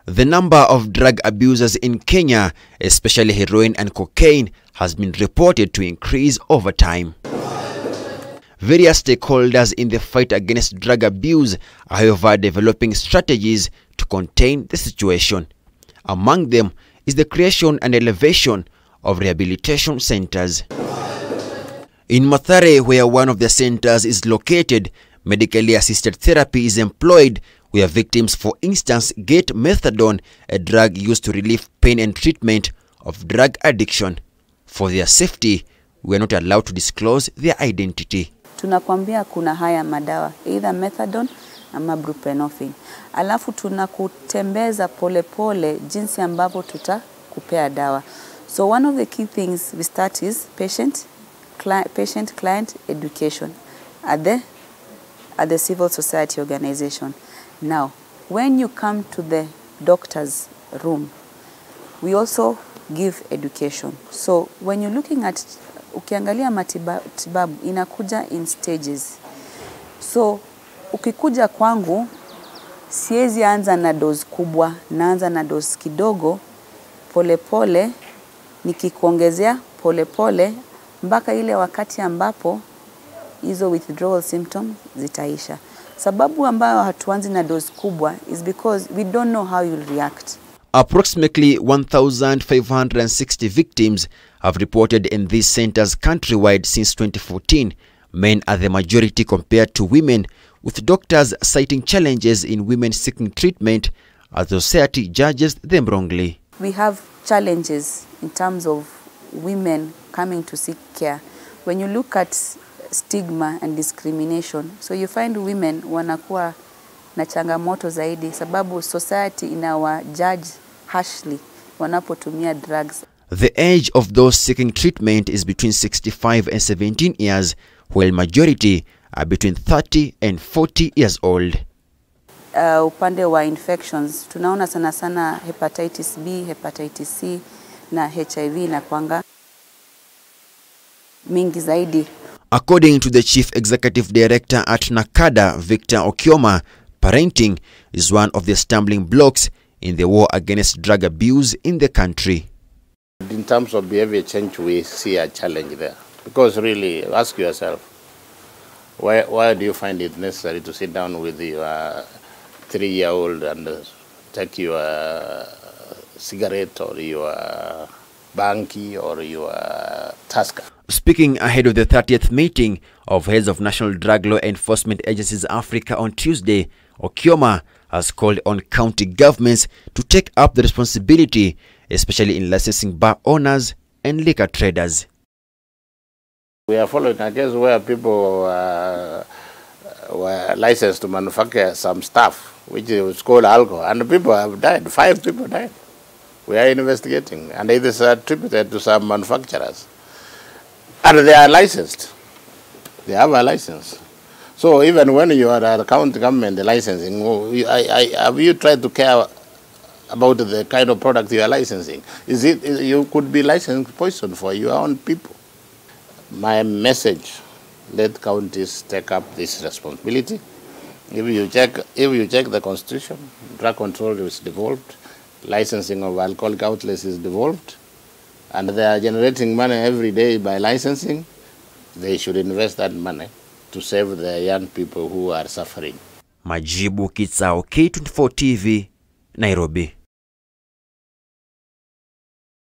The number of drug abusers in Kenya, especially heroin and cocaine, has been reported to increase over time. Various stakeholders in the fight against drug abuse are, however, developing strategies to contain the situation. Among them is the creation and elevation of rehabilitation centers. In Mathare, where one of the centers is located, medically assisted therapy is employed, where victims, for instance, get methadone, a drug used to relieve pain and treatment of drug addiction. For their safety, we are not allowed to disclose their identity. Tunakwambia kuna haya madawa, either methadone ama buprenorphine. Alafu tunakutembeza pole pole jinsi ambavyo tutakupea dawa. So one of the key things we start is patient-client education at the civil society organization. Now, when you come to the doctor's room, we also give education. So when you're looking at ukiangalia matibabu inakuja in stages. So ukikuja kwangu siwezi anza na dose kubwa, naanza na dose kidogo pole pole, nikikuongezea pole pole mpaka ile wakati ambapo hizo withdrawal symptoms zitaisha. Sababu ambayo hatuanzi na dose kubwa is because we don't know how you'll react. Approximately 1,560 victims have reported in these centers countrywide since 2014. Men are the majority compared to women, with doctors citing challenges in women seeking treatment as society judges them wrongly. We have challenges in terms of women coming to seek care. When you look at stigma and discrimination, so you find women wanakuwa na changamoto zaidi sababu society inawa judge harshly wanapotumia drugs. The age of those seeking treatment is between 65 and 17 years, while majority are between 30 and 40 years old. Upande wa infections, tunaona sana sana hepatitis B, hepatitis C na HIV na kwanga mingi zaidi. According to the Chief Executive Director at NACADA, Victor Okioma, parenting is one of the stumbling blocks in the war against drug abuse in the country. In terms of behavior change, we see a challenge there. Because really, ask yourself, why do you find it necessary to sit down with your 3-year-old and take your cigarette or your banky or your Tusker? Speaking ahead of the 30th meeting of heads of National Drug Law Enforcement Agencies Africa on Tuesday, Okioma has called on county governments to take up the responsibility, especially in licensing bar owners and liquor traders. We are following a case where people were licensed to manufacture some stuff, which is called alcohol, and people have died. 5 people died. We are investigating, and it is attributed to some manufacturers. And they are licensed. They have a license. So even when you are a county government, the licensing, have you tried to care about the kind of product you are licensing? You could be licensing poison for your own people. My message, let counties take up this responsibility. If you check the constitution, drug control is devolved, licensing of alcoholic outlets is devolved, and they are generating money every day by licensing. They should invest that money to save the young people who are suffering. Majibu Kitsao, K24 TV, Nairobi.